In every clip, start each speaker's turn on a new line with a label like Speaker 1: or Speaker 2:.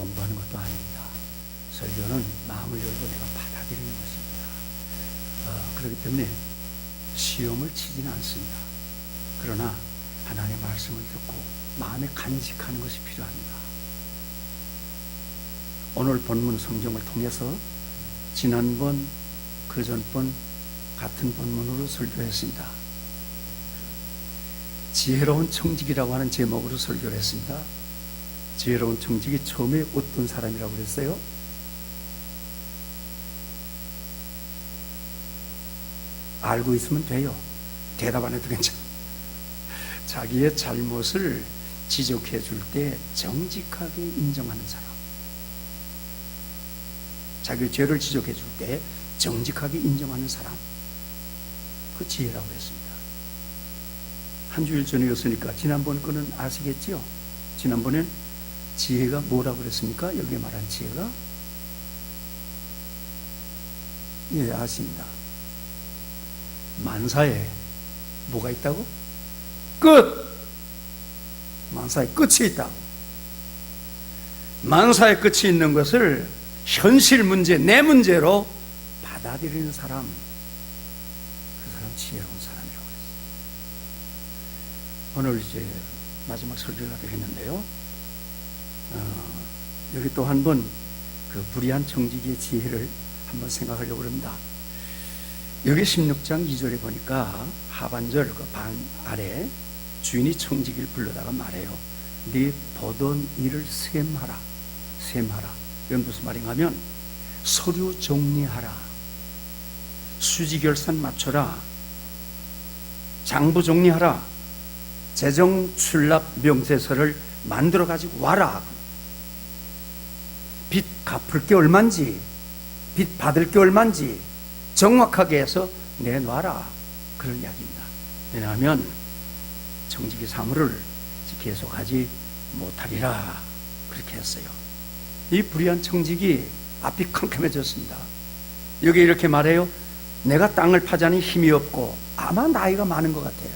Speaker 1: 공부하는 것도 아닙니다. 설교는 마음을 열고 내가 받아들이는 것입니다. 그렇기 때문에 시험을 치지는 않습니다. 그러나 하나님의 말씀을 듣고 마음에 간직하는 것이 필요합니다. 오늘 본문 성경을 통해서 지난번, 그전번 같은 본문으로 설교했습니다. 지혜로운 청직이라고 하는 제목으로 설교를 했습니다. 지혜로운 청직이 처음에 어떤 사람이라고 그랬어요? 알고 있으면 돼요. 대답 안 해도 괜찮아. 자기의 잘못을 지적해 줄 때 정직하게 인정하는 사람, 자기의 죄를 지적해 줄 때 정직하게 인정하는 사람, 그 지혜라고 했습니다. 한 주일 전이었으니까 지난번 거는 아시겠죠? 지난번엔 지혜가 뭐라고 그랬습니까? 여기에 말한 지혜가? 예, 아십니다. 만사에 뭐가 있다고? 끝! 만사에 끝이 있다고. 만사에 끝이 있는 것을 현실 문제, 내 문제로 받아들이는 사람, 그 사람 지혜로운 사람이라고 그랬어요. 오늘 이제 마지막 설교가 되겠는데요. 여기 또 한 번 그 불의한 청지기의 지혜를 한번 생각하려고 합니다. 여기 16장 2절에 보니까 하반절 그 반 아래 주인이 청지기를 불러다가 말해요. 네 보던 일을 셈하라. 셈하라. 이건 무슨 말인가 하면 서류 정리하라, 수지결산 맞춰라, 장부 정리하라, 재정 출납 명세서를 만들어 가지고 와라. 빚 갚을 게 얼만지, 빚 받을 게 얼만지 정확하게 해서 내놔라. 그런 이야기입니다. 왜냐하면 청지기 사무를 계속하지 못하리라 그렇게 했어요. 이 불의한 청지기 앞이 캄캄해졌습니다. 여기 이렇게 말해요. 내가 땅을 파자니 힘이 없고, 아마 나이가 많은 것 같아요.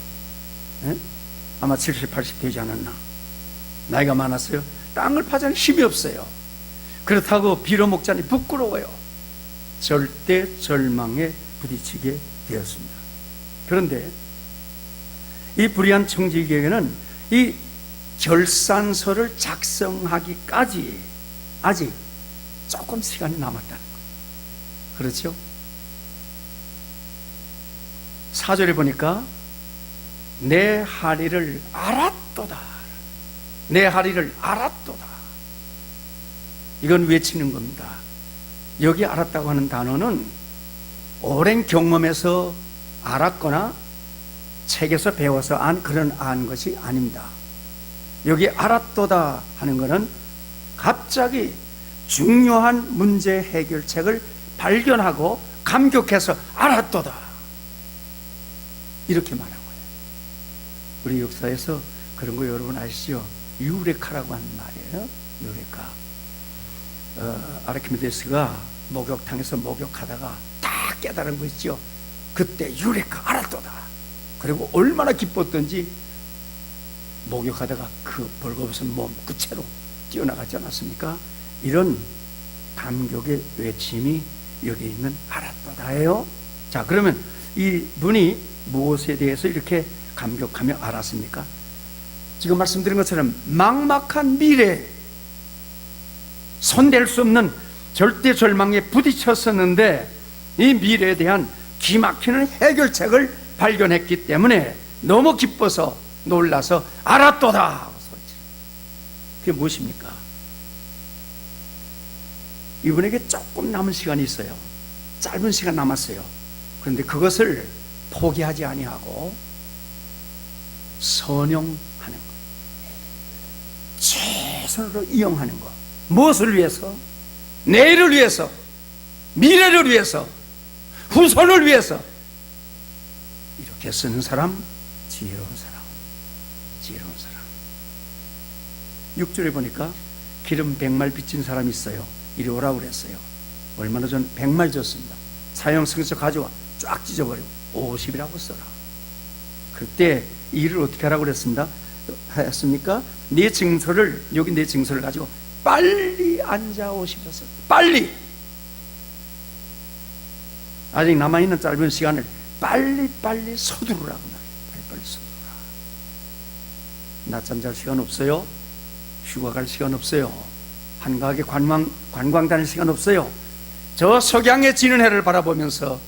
Speaker 1: 에? 아마 70, 80 되지 않았나. 나이가 많았어요. 땅을 파자니 힘이 없어요. 그렇다고 빌어먹자니 부끄러워요. 절대 절망에 부딪히게 되었습니다. 그런데 이 불의한 청지기에게는 이 결산서를 작성하기까지 아직 조금 시간이 남았다는 거예요. 그렇죠? 4절에 보니까 내 하리를 알았도다. 내 하리를 알았도다. 이건 외치는 겁니다. 여기 알았다고 하는 단어는 오랜 경험에서 알았거나 책에서 배워서 그런 것이 아닙니다. 여기 알았도다 하는 것은 갑자기 중요한 문제 해결책을 발견하고 감격해서 알았도다 이렇게 말한 거예요. 우리 역사에서 그런 거 여러분 아시죠? 유레카라고 하는 말이에요. 유레카. 아르키메데스가 목욕탕에서 목욕하다가 딱 깨달은 거 있죠. 그때 유레카 알았도다. 그리고 얼마나 기뻤던지 목욕하다가 그 벌거벗은 몸 그 채로 뛰어나가지 않았습니까? 이런 감격의 외침이 여기 있는 알았도다예요. 자, 그러면 이 분이 무엇에 대해서 이렇게 감격하며 알았습니까? 지금 말씀드린 것처럼 막막한 미래, 손댈 수 없는 절대 절망에 부딪혔었는데 이 미래에 대한 기막히는 해결책을 발견했기 때문에 너무 기뻐서 놀라서 알았도다. 그게 무엇입니까? 이분에게 조금 남은 시간이 있어요. 짧은 시간 남았어요. 그런데 그것을 포기하지 아니하고 선용하는 것, 최선으로 이용하는 것. 무엇을 위해서? 내일을 위해서, 미래를 위해서, 후손을 위해서. 이렇게 쓰는 사람, 지혜로운 사람, 지혜로운 사람. 6절에 보니까 기름 100말 빚진 사람이 있어요. 이리 오라고 그랬어요. 얼마나 전 100말 줬습니다. 사형승서 가져와 쫙 찢어버리고 50이라고 써라. 그때 일을 어떻게 하라고 그랬습니다. 했습니까? 네 증서를, 여기 내 증서를 가지고 빨리 빨리 앉아오시면서 빨리, 아직 남아있는 짧은 시간을 빨리 서두르라고 말해요. 빨리 서두르라. 낮잠 잘 시간 없어요. 휴가 갈 시간 없어요. 한가하게 관광 다닐 시간 없어요. 저 석양에 지는 해를 바라보면서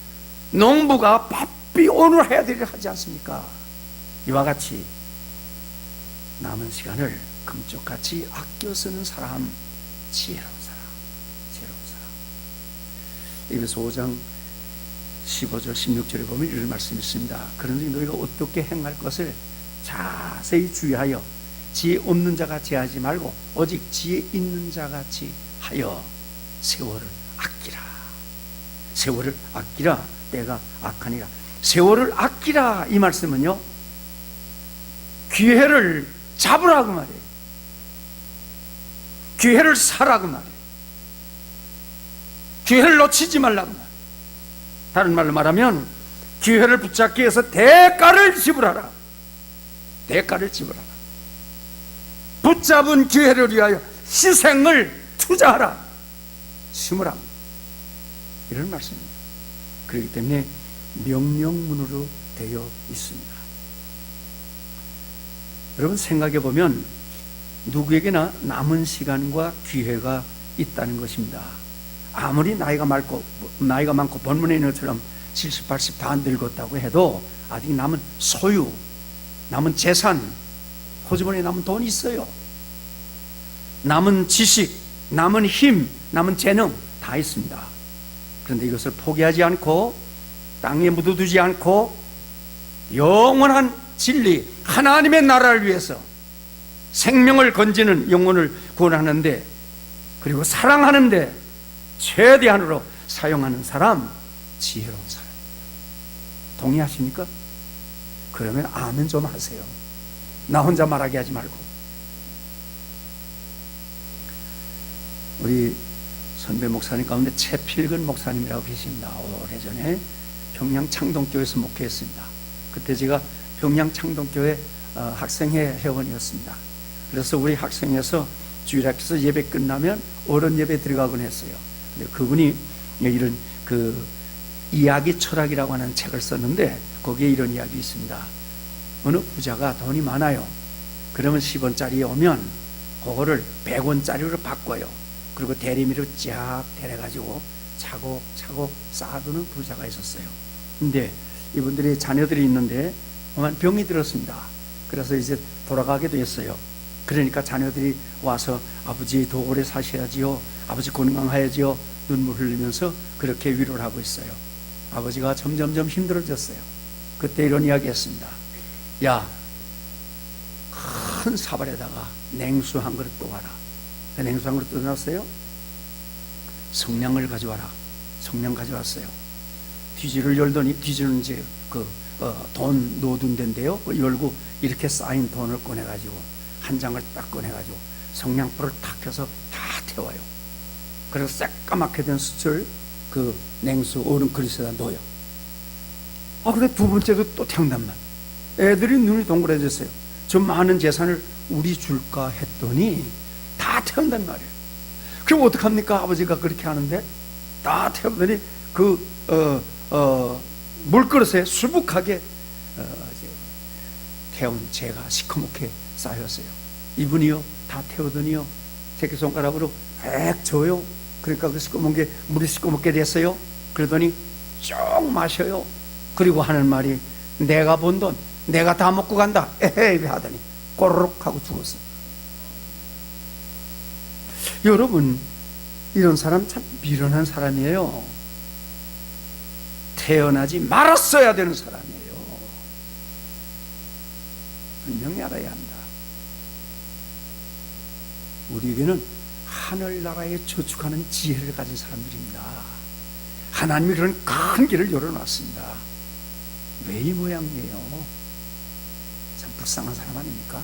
Speaker 1: 농부가 바삐 오늘 해야 될 일을 하지 않습니까? 이와 같이 남은 시간을 금쪽같이 아껴 쓰는 사람, 지혜로운 사람. 에베소 5장 15절 16절에 보면 이런 말씀이 있습니다. 그런즉 너희가 어떻게 행할 것을 자세히 주의하여 지혜 없는 자같이 하지 말고 오직 지혜 있는 자같이 하여 세월을 아끼라. 세월을 아끼라. 때가 악하니라. 세월을 아끼라, 이 말씀은요, 기회를 잡으라고 말이에요. 기회를 사라고 말이에요. 기회를 놓치지 말라고 말이에요. 다른 말로 말하면 기회를 붙잡기 위해서 대가를 지불하라. 대가를 지불하라. 붙잡은 기회를 위하여 희생을 투자하라. 심으라. 이런 말씀입니다. 그렇기 때문에 명령문으로 되어 있습니다. 여러분, 생각해 보면 누구에게나 남은 시간과 기회가 있다는 것입니다. 아무리 나이가 많고 본문에 있는 것처럼 70, 80 다 늙었다고 해도 아직 남은 소유, 남은 재산, 호주머니에 남은 돈이 있어요. 남은 지식, 남은 힘, 남은 재능 다 있습니다. 그런데 이것을 포기하지 않고 땅에 묻어두지 않고 영원한 진리, 하나님의 나라를 위해서 생명을 건지는 영혼을 구원하는데, 그리고 사랑하는데 최대한으로 사용하는 사람, 지혜로운 사람입니다. 동의하십니까? 그러면 아멘 좀 하세요. 나 혼자 말하게 하지 말고. 우리 선배 목사님 가운데 최필근 목사님이라고 계십니다. 오래전에 평양 창동교회에서 목회했습니다. 그때 제가 평양 창동교회 학생회 회원이었습니다. 그래서 우리 학생회에서 주일학교에서 예배 끝나면 어른 예배 들어가곤 했어요. 근데 그분이 이런 그 이야기 철학이라고 하는 책을 썼는데 거기에 이런 이야기 있습니다. 어느 부자가 돈이 많아요. 그러면 10원짜리 오면 그거를 100원짜리로 바꿔요. 그리고 대리미로 쫙 데려가지고 차곡차곡 쌓아두는 부자가 있었어요. 근데 이분들이 자녀들이 있는데 병이 들었습니다. 그래서 이제 돌아가게 됐어요. 그러니까 자녀들이 와서 아버지 더 오래 사셔야지요, 아버지 건강하야지요, 눈물 흘리면서 그렇게 위로를 하고 있어요. 아버지가 점점점 힘들어졌어요. 그때 이런 이야기 했습니다. 야, 큰 사발에다가 냉수 한 그릇 떠와라. 냉수 한 그릇 떠났어요. 성냥을 가져와라. 성냥 가져왔어요. 뒤지를 열더니, 뒤지는 이제 돈 넣어둔 데인데요, 열고 이렇게 쌓인 돈을 꺼내가지고 한 장을 딱 꺼내가지고 성냥불을 탁 켜서 다 태워요. 그래서 새까맣게 된 숯을 그 냉수 얼음 그릇에다 넣어요. 근데 두 번째도 또 태운단 말이에요. 애들이 눈이 동그래졌어요. 저 많은 재산을 우리 줄까 했더니 다 태운단 말이에요. 그럼 어떡합니까? 아버지가 그렇게 하는데 다 태우더니 물그릇에 수북하게 태운 재가 시커멓게 쌓였어요. 이분이요, 다 태우더니요, 새끼손가락으로 백 저어요. 그러니까 그 시꺼먼 게, 물이 시꺼멓게 됐어요. 그러더니 쭉 마셔요. 그리고 하는 말이, 내가 번 돈 내가 다 먹고 간다 에헤이 하더니 꼬르륵 하고 죽었어요. 여러분, 이런 사람 참 미련한 사람이에요. 태어나지 말았어야 되는 사람이에요. 분명히 알아야 한다. 우리에게는 하늘나라에 저축하는 지혜를 가진 사람들입니다. 하나님이 그런 큰 길을 열어놨습니다. 왜 이 모양이에요? 참 불쌍한 사람 아닙니까?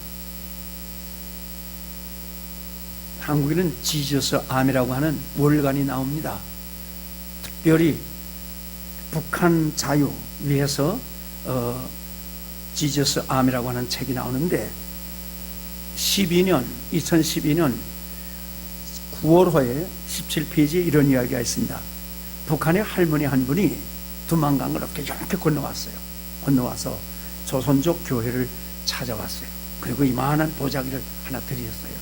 Speaker 1: 한국에는 지저스 암이라고 하는 월간이 나옵니다. 특별히 북한 자유 위해서 지저스 암이라고 하는 책이 나오는데 2012년 수월호에 17페이지에 이런 이야기가 있습니다. 북한의 할머니 한 분이 두만강을 이렇게 건너왔어요. 건너와서 조선족 교회를 찾아왔어요. 그리고 이만한 보자기를 하나 드렸어요.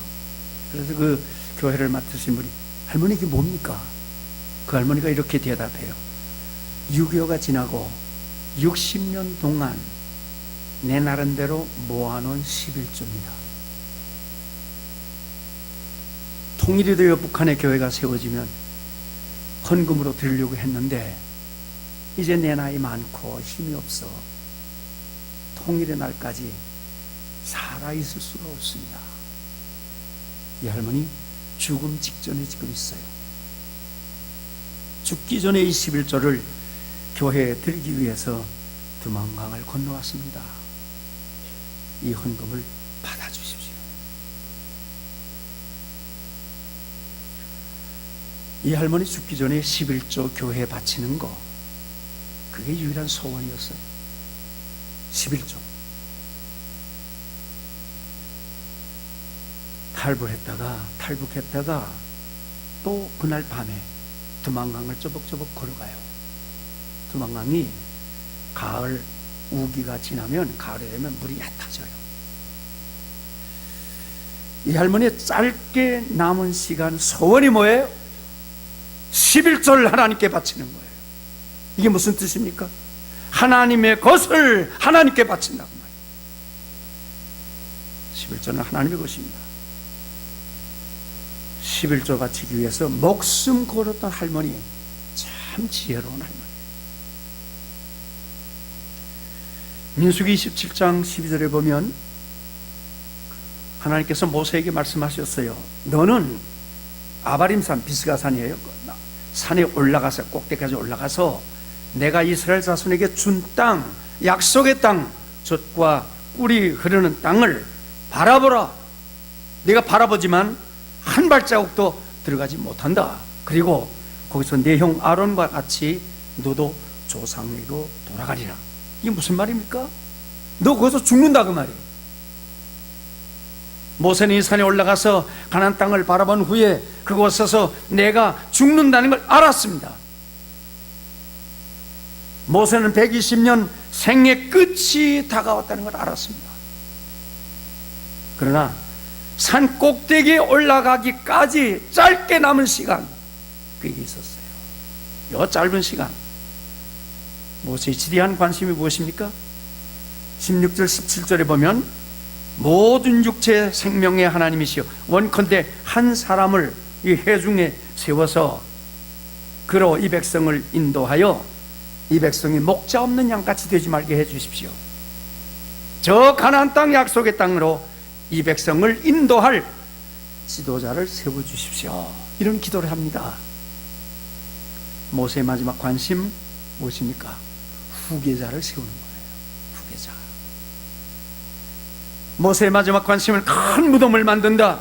Speaker 1: 그래서 그 교회를 맡으신 분이, 할머니 이게 뭡니까? 그 할머니가 이렇게 대답해요. 6.25가 지나고 60년 동안 내 나름대로 모아놓은 11조입니다. 통일이 되어 북한의 교회가 세워지면 헌금으로 드리려고 했는데 이제 내 나이 많고 힘이 없어 통일의 날까지 살아있을 수가 없습니다. 이 할머니 죽음 직전에 지금 있어요. 죽기 전에 이 11조를 교회에 드리기 위해서 두만강을 건너왔습니다. 이 헌금을 받아주십시오. 이 할머니 죽기 전에 11조 교회에 바치는 거, 그게 유일한 소원이었어요. 11조. 탈북했다가 또 그날 밤에 두만강을 쪼벅쪼벅 걸어가요. 두만강이 가을 우기가 지나면, 가을에 되면 물이 얕아져요. 이 할머니의 짧게 남은 시간 소원이 뭐예요? 11조를 하나님께 바치는 거예요. 이게 무슨 뜻입니까? 하나님의 것을 하나님께 바친다고 말이에요. 11조는 하나님의 것입니다. 11조 바치기 위해서 목숨 걸었던 할머니, 참 지혜로운 할머니. 민수기 27장 12절에 보면 하나님께서 모세에게 말씀하셨어요. 너는 아바림산, 비스가산이에요. 산에 올라가서, 꼭대기까지 올라가서 내가 이스라엘 자손에게 준 땅, 약속의 땅, 젖과 꿀이 흐르는 땅을 바라보라. 네가 바라보지만 한 발자국도 들어가지 못한다. 그리고 거기서 내 형 아론과 같이 너도 조상에게로 돌아가리라. 이게 무슨 말입니까? 너 거기서 죽는다 그 말이에요. 모세는 이 산에 올라가서 가나안 땅을 바라본 후에 그곳에서 내가 죽는다는 걸 알았습니다. 모세는 120년 생의 끝이 다가왔다는 걸 알았습니다. 그러나 산 꼭대기에 올라가기까지 짧게 남은 시간, 그게 있었어요. 이 짧은 시간, 모세의 지대한 관심이 무엇입니까? 16절 17절에 보면 모든 육체 생명의 하나님이시여 원컨대 한 사람을 이 회중에 세워서 그로 이 백성을 인도하여 이 백성이 목자 없는 양같이 되지 말게 해주십시오. 저 가나안 땅 약속의 땅으로 이 백성을 인도할 지도자를 세워주십시오. 이런 기도를 합니다. 모세의 마지막 관심 무엇입니까? 후계자를 세우는 거예요. 후계자. 모세의 마지막 관심은 큰 무덤을 만든다,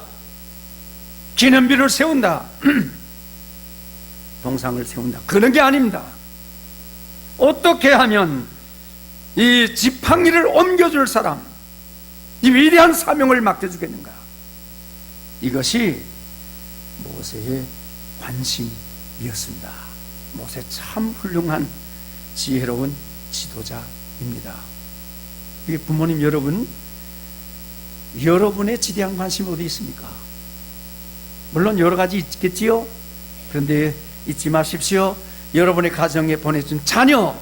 Speaker 1: 기념비를 세운다, 동상을 세운다, 그런 게 아닙니다. 어떻게 하면 이 지팡이를 옮겨줄 사람, 이 위대한 사명을 맡겨주겠는가? 이것이 모세의 관심이었습니다. 모세 참 훌륭한 지혜로운 지도자입니다. 이게 부모님 여러분, 여러분의 지대한 관심이 어디 있습니까? 물론 여러 가지 있겠지요. 그런데 잊지 마십시오. 여러분의 가정에 보내준 자녀,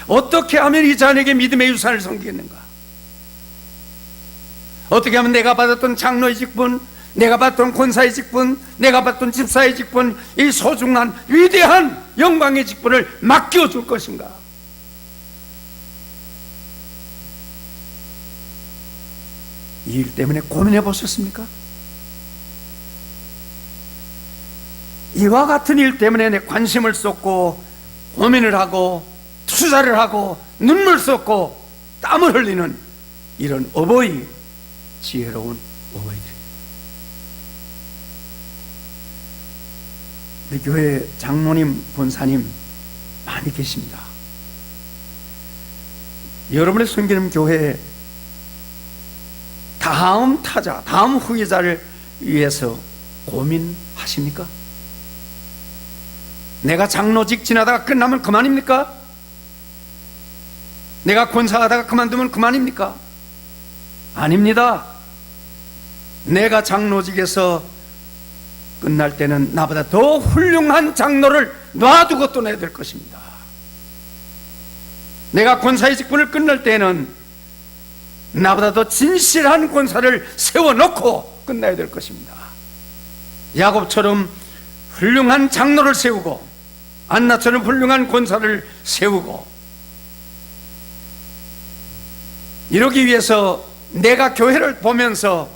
Speaker 1: 어떻게 하면 이 자녀에게 믿음의 유산을 섬기겠는가? 어떻게 하면 내가 받았던 장로의 직분, 내가 받았던 권사의 직분, 내가 받았던 집사의 직분, 이 소중한 위대한 영광의 직분을 맡겨줄 것인가? 이 일 때문에 고민해 보셨습니까? 이와 같은 일 때문에 내 관심을 쏟고 고민을 하고 투자를 하고 눈물 쏟고 땀을 흘리는 이런 어버이, 지혜로운 어버이들입니다. 우리 교회 장로님, 권사님 많이 계십니다. 여러분의 섬기는 교회에 다음 타자, 다음 후계자를 위해서 고민하십니까? 내가 장로직 지나다가 끝나면 그만입니까? 내가 권사하다가 그만두면 그만입니까? 아닙니다. 내가 장로직에서 끝날 때는 나보다 더 훌륭한 장로를 놔두고 떠나야 될 것입니다. 내가 권사의 직분을 끝날 때는 나보다 더 진실한 권사를 세워놓고 끝나야 될 것입니다. 야곱처럼 훌륭한 장로를 세우고 안나처럼 훌륭한 권사를 세우고, 이러기 위해서 내가 교회를 보면서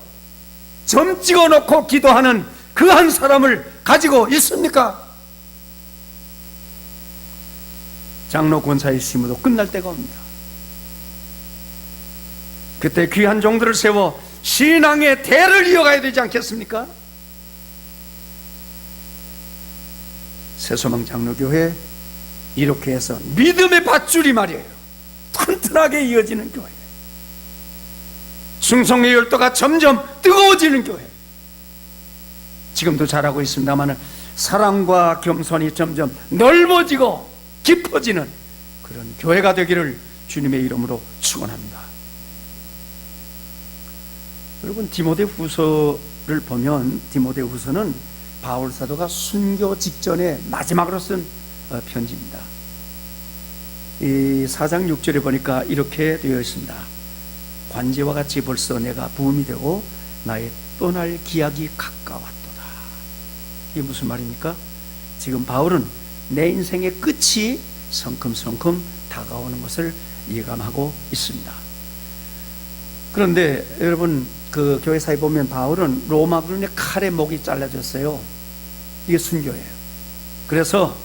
Speaker 1: 점 찍어놓고 기도하는 그 한 사람을 가지고 있습니까? 장로 권사의 심으로 끝날 때가 옵니다. 그때 귀한 종들을 세워 신앙의 대를 이어가야 되지 않겠습니까? 새소망 장로교회 이렇게 해서 믿음의 밧줄이 말이에요, 튼튼하게 이어지는 교회, 충성의 열도가 점점 뜨거워지는 교회, 지금도 잘하고 있습니다만 사랑과 겸손이 점점 넓어지고 깊어지는 그런 교회가 되기를 주님의 이름으로 축원합니다. 여러분, 디모데후서를 보면 디모데후서는 바울 사도가 순교 직전에 마지막으로 쓴 편지입니다. 이 4장 6절에 보니까 이렇게 되어 있습니다. 관제와 같이 벌써 내가 부음이 되고 나의 떠날 기약이 가까웠도다. 이게 무슨 말입니까? 지금 바울은 내 인생의 끝이 성큼성큼 다가오는 것을 예감하고 있습니다. 그런데 여러분, 그 교회사에 보면 바울은 로마 군인의 칼에 목이 잘라졌어요. 이게 순교예요. 그래서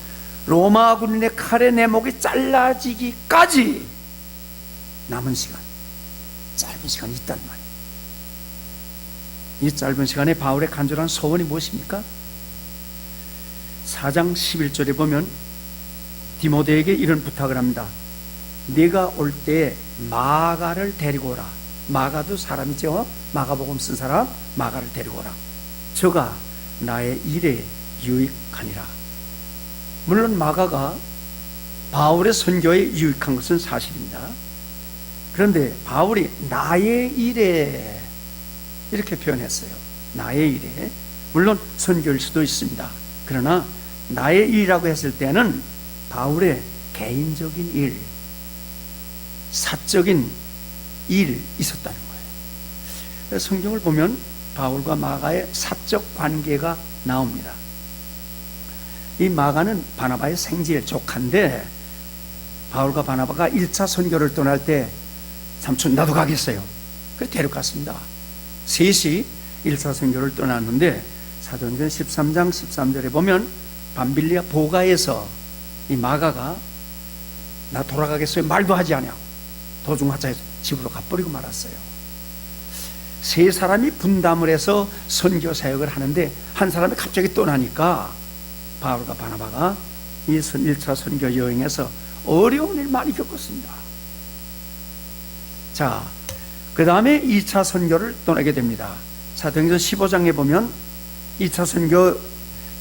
Speaker 1: 로마 군인의 칼에 내 목이 잘라지기까지 남은 시간, 짧은 시간이 있단 말이에요. 이 짧은 시간에 바울의 간절한 소원이 무엇입니까? 4장 11절에 보면 디모데에게 이런 부탁을 합니다. 네가 올 때 마가를 데리고 오라. 마가도 사람이죠. 마가복음 쓴 사람 마가를 데리고 오라. 저가 나의 일에 유익하니라. 물론 마가가 바울의 선교에 유익한 것은 사실입니다. 그런데 바울이 나의 일에 이렇게 표현했어요. 나의 일에. 물론 선교일 수도 있습니다. 그러나 나의 일이라고 했을 때는 바울의 개인적인 일, 사적인 일이 있었다는 거예요. 성경을 보면 바울과 마가의 사적 관계가 나옵니다. 이 마가는 바나바의 생질 조카인데, 바울과 바나바가 1차 선교를 떠날 때 삼촌 나도 가겠어요. 그래서 데려갔습니다. 셋이 1차 선교를 떠났는데 사도행전 13장 13절에 보면 밤빌리아 보가에서 이 마가가 나 돌아가겠어요 말도 하지 않냐고 도중하차해서 집으로 가버리고 말았어요. 세 사람이 분담을 해서 선교 사역을 하는데 한 사람이 갑자기 떠나니까 바울과 바나바가 이 1차 선교 여행에서 어려운 일 많이 겪었습니다. 자, 그 다음에 2차 선교를 떠나게 됩니다. 사도행전 15장에 보면 2차 선교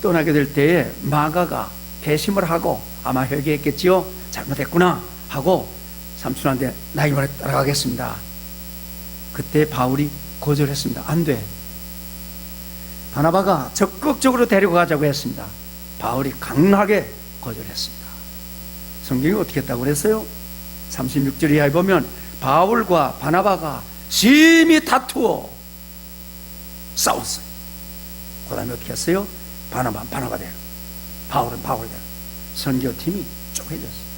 Speaker 1: 떠나게 될 때에 마가가 개심을 하고 아마 회개했겠지요. 잘못했구나 하고 삼촌한테 나 이번에 따라가겠습니다. 그때 바울이 거절했습니다. 안 돼. 바나바가 적극적으로 데려가자고 했습니다. 바울이 강하게 거절했습니다. 성경이 어떻게 했다고 그랬어요? 36절 이하에 보면 바울과 바나바가 심히 다투어 싸웠어요. 그 다음에 어떻게 했어요? 바나바대로, 바울은 바울대로 선교팀이 쪼개졌어요.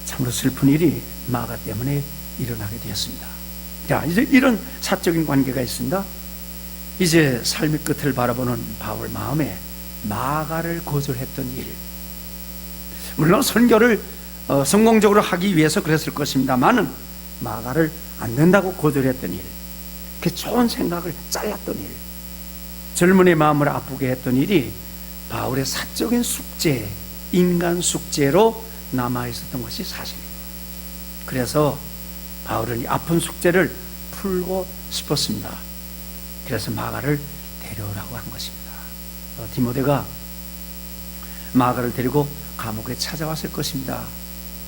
Speaker 1: 참으로 슬픈 일이 마가 때문에 일어나게 되었습니다. 자, 이제 이런 사적인 관계가 있습니다. 이제 삶의 끝을 바라보는 바울 마음에 마가를 거절했던 일, 물론 선교를 성공적으로 하기 위해서 그랬을 것입니다만은 마가를 안 된다고 거절했던 일, 그 좋은 생각을 잘랐던 일, 젊은이의 마음을 아프게 했던 일이 바울의 사적인 숙제, 인간 숙제로 남아있었던 것이 사실입니다. 그래서 바울은 이 아픈 숙제를 풀고 싶었습니다. 그래서 마가를 데려오라고 한 것입니다. 디모데가 마가를 데리고 감옥에 찾아왔을 것입니다.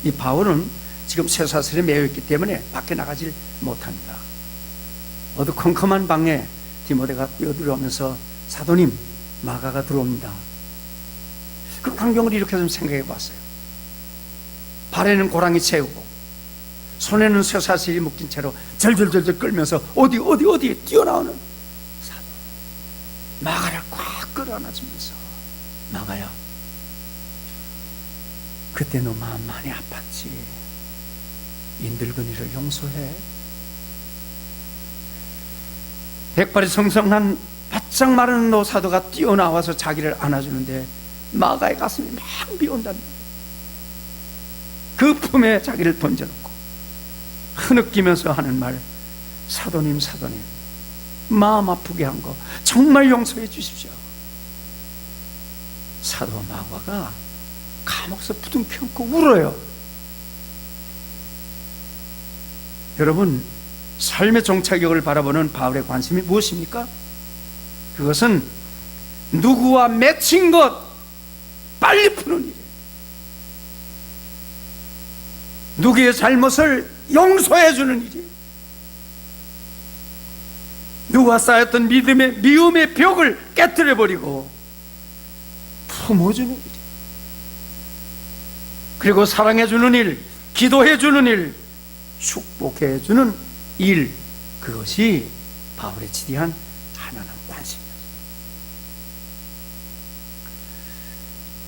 Speaker 1: 이 바울은 지금 쇠사슬에 매여 있기 때문에 밖에 나가질 못합니다. 어두컴컴한 방에 디모데가 뛰어들어오면서 사도님, 마가가 들어옵니다. 그 광경을 이렇게 좀 생각해 봤어요. 발에는 고랑이 채우고 손에는 쇠사슬이 묶인 채로 절절절절 끌면서 어디 뛰어나오는 사도 마가를 꽉 끌어안아주면서, 마가야, 그때 너 마음 많이 아팠지. 이 늙은이를 용서해. 백발이 성성한 바짝 마른 노사도가 뛰어나와서 자기를 안아주는데 마가의 가슴이 막 미온답니다. 그 품에 자기를 던져놓고 흐느끼면서 하는 말, 사도님, 사도님, 마음 아프게 한 거 정말 용서해 주십시오. 사도 마가가 감옥에서 부둥켜 안고 울어요. 여러분, 삶의 종착역을 바라보는 바울의 관심이 무엇입니까? 그것은 누구와 맺힌 것 빨리 푸는 일이에요. 누구의 잘못을 용서해 주는 일이에요. 누구와 쌓였던 미움의 벽을 깨뜨려 버리고 품어주는 일이에요. 그리고 사랑해 주는 일, 기도해 주는 일, 축복해 주는 일, 그것이 바울의 지대한 하나님 관심이었어요.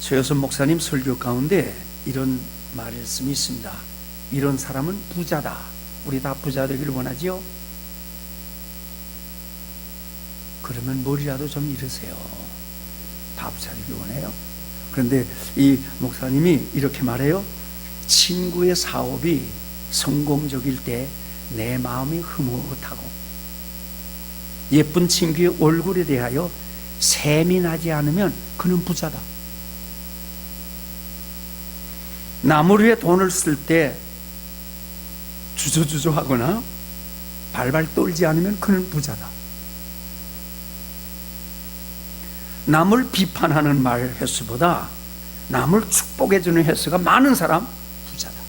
Speaker 1: 최여선 목사님 설교 가운데 이런 말씀이 있습니다. 이런 사람은 부자다. 우리 다 부자 되기를 원하지요? 그러면 뭘이라도 좀 잃으세요. 다 부자 되기를 원해요. 그런데 이 목사님이 이렇게 말해요. 친구의 사업이 성공적일 때 내 마음이 흐뭇하고, 예쁜 친구의 얼굴에 대하여 세민하지 않으면 그는 부자다. 남을 위해 돈을 쓸 때 주저주저 하거나 발발 떨지 않으면 그는 부자다. 남을 비판하는 말 횟수보다 남을 축복해주는 횟수가 많은 사람, 부자다.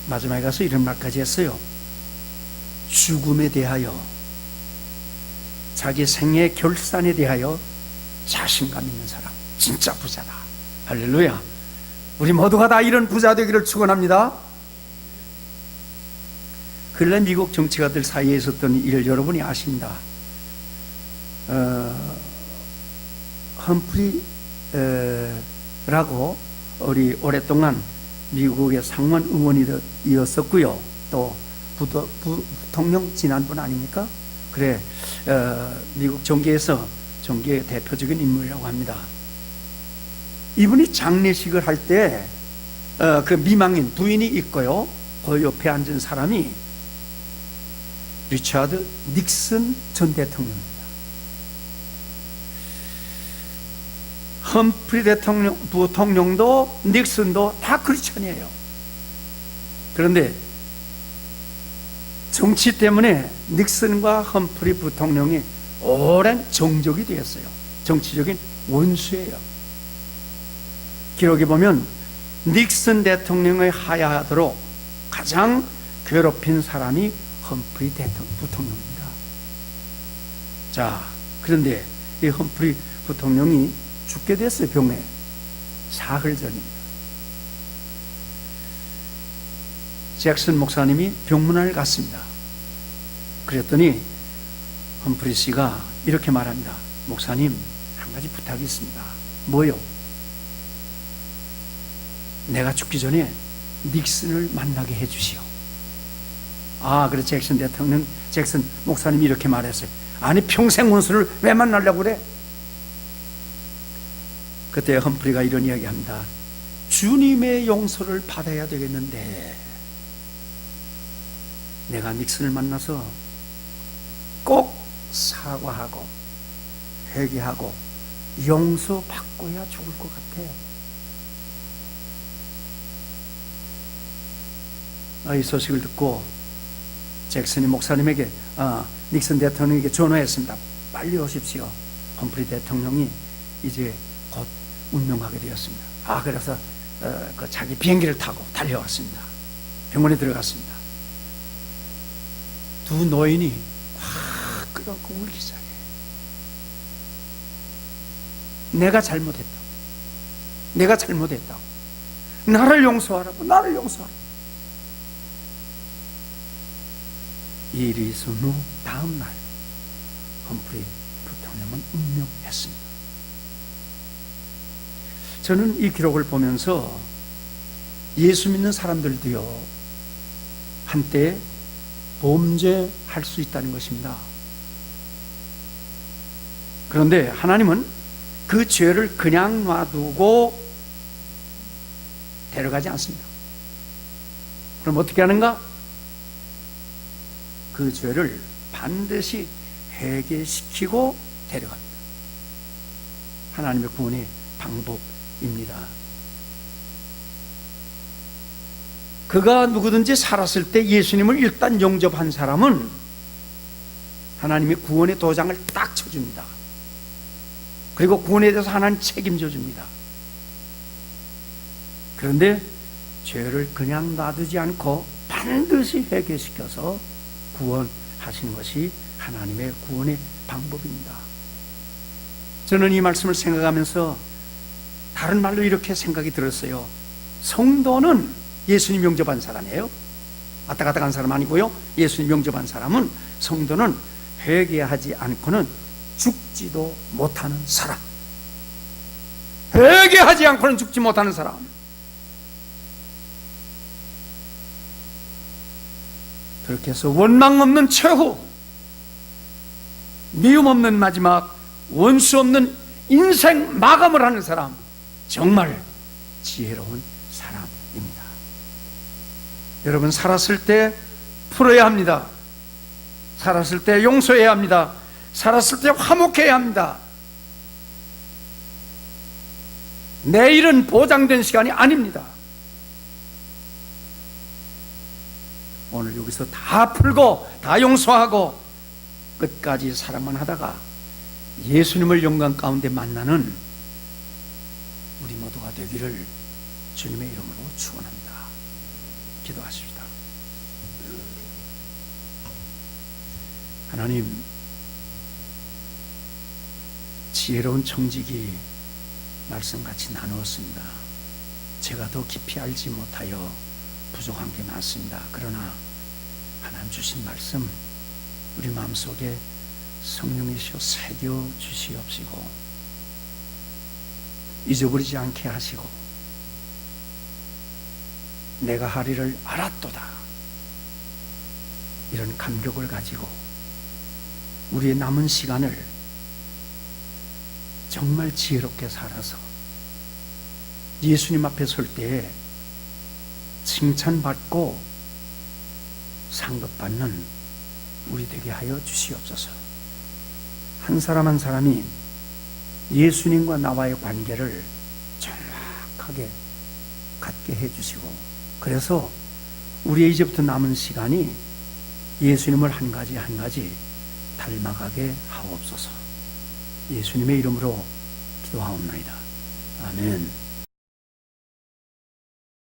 Speaker 1: 마지막에 가서 이런 말까지 했어요. 죽음에 대하여, 자기 생의 결산에 대하여 자신감 있는 사람, 진짜 부자다. 할렐루야. 우리 모두가 다 이런 부자 되기를 축원합니다. 근래 미국 정치가들 사이에 있었던 일 여러분이 아십니다. 험프리라고 우리 오랫동안 미국의 상원 의원이었었고요. 또 부통령 지난분 아닙니까? 그래, 미국 정계에서 정계의 대표적인 인물이라고 합니다. 이분이 장례식을 할 때 그 미망인 부인이 있고요. 그 옆에 앉은 사람이 리처드 닉슨 전 대통령입니다. 험프리 부통령도 닉슨도 다 크리스천이에요. 그런데 정치 때문에 닉슨과 험프리 부통령이 오랜 정적이 되었어요. 정치적인 원수예요. 기록에 보면 닉슨 대통령의 하야하도록 가장 괴롭힌 사람이 험프리 부통령입니다. 자, 그런데 이 험프리 부통령이 죽게 됐어요. 병에. 사흘 전입니다. 잭슨 목사님이 병문안을 갔습니다. 그랬더니 험프리 씨가 이렇게 말합니다. 목사님, 한 가지 부탁이 있습니다. 뭐요? 내가 죽기 전에 닉슨을 만나게 해주시오. 아, 그래. 잭슨 목사님이 이렇게 말했어요. 아니, 평생 원수를 왜 만나려고 그래? 그때 험프리가 이런 이야기합니다. 주님의 용서를 받아야 되겠는데 내가 닉슨을 만나서 꼭 사과하고 회개하고 용서받고야 죽을 것 같아. 이 소식을 듣고 잭슨이 목사님에게 닉슨 대통령에게 전화했습니다. 빨리 오십시오. 험프리 대통령이 이제 곧 운명하게 되었습니다. 그래서 그 자기 비행기를 타고 달려왔습니다. 병원에 들어갔습니다. 두 노인이 확 끄덕고 울기 시작해. 내가 잘못했다고. 내가 잘못했다고. 나를 용서하라고. 나를 용서하라고. 이 일이 있은 후 다음 날 험프리 대통령은 운명했습니다. 저는 이 기록을 보면서 예수 믿는 사람들도요, 한때 범죄할 수 있다는 것입니다. 그런데 하나님은 그 죄를 그냥 놔두고 데려가지 않습니다. 그럼 어떻게 하는가? 그 죄를 반드시 회개시키고 데려갑니다. 하나님의 구원의 방법입니다. 그가 누구든지 살았을 때 예수님을 일단 영접한 사람은 하나님이 구원의 도장을 딱 쳐줍니다. 그리고 구원에 대해서 하나님 책임져 줍니다. 그런데 죄를 그냥 놔두지 않고 반드시 회개시켜서 구원하시는 것이 하나님의 구원의 방법입니다. 저는 이 말씀을 생각하면서 다른 말로 이렇게 생각이 들었어요. 성도는 예수님 영접한 사람이에요. 왔다 갔다 간 사람 아니고요. 예수님 영접한 사람은, 성도는 회개하지 않고는 죽지도 못하는 사람. 회개하지 않고는 죽지 못하는 사람. 그렇게 해서 원망 없는 최후, 미움 없는 마지막, 원수 없는 인생 마감을 하는 사람, 정말 지혜로운 사람입니다. 여러분, 살았을 때 풀어야 합니다. 살았을 때 용서해야 합니다. 살았을 때 화목해야 합니다. 내일은 보장된 시간이 아닙니다. 오늘 여기서 다 풀고 다 용서하고 끝까지 사랑만 하다가 예수님을 영광 가운데 만나는 우리 모두가 되기를 주님의 이름으로 축원합니다. 기도하십시다. 하나님, 지혜로운 청지기 말씀같이 나누었습니다. 제가 더 깊이 알지 못하여 부족한 게 많습니다. 그러나 하나님 주신 말씀 우리 마음속에 성령이시여 새겨 주시옵시고 잊어버리지 않게 하시고 내가 하리를 알았도다, 이런 감격을 가지고 우리의 남은 시간을 정말 지혜롭게 살아서 예수님 앞에 설 때에 칭찬받고 상급받는 우리 되게 하여 주시옵소서. 한 사람 한 사람이 예수님과 나와의 관계를 정확하게 갖게 해주시고, 그래서 우리의 이제부터 남은 시간이 예수님을 한 가지 한 가지 닮아가게 하옵소서. 예수님의 이름으로 기도하옵나이다. 아멘.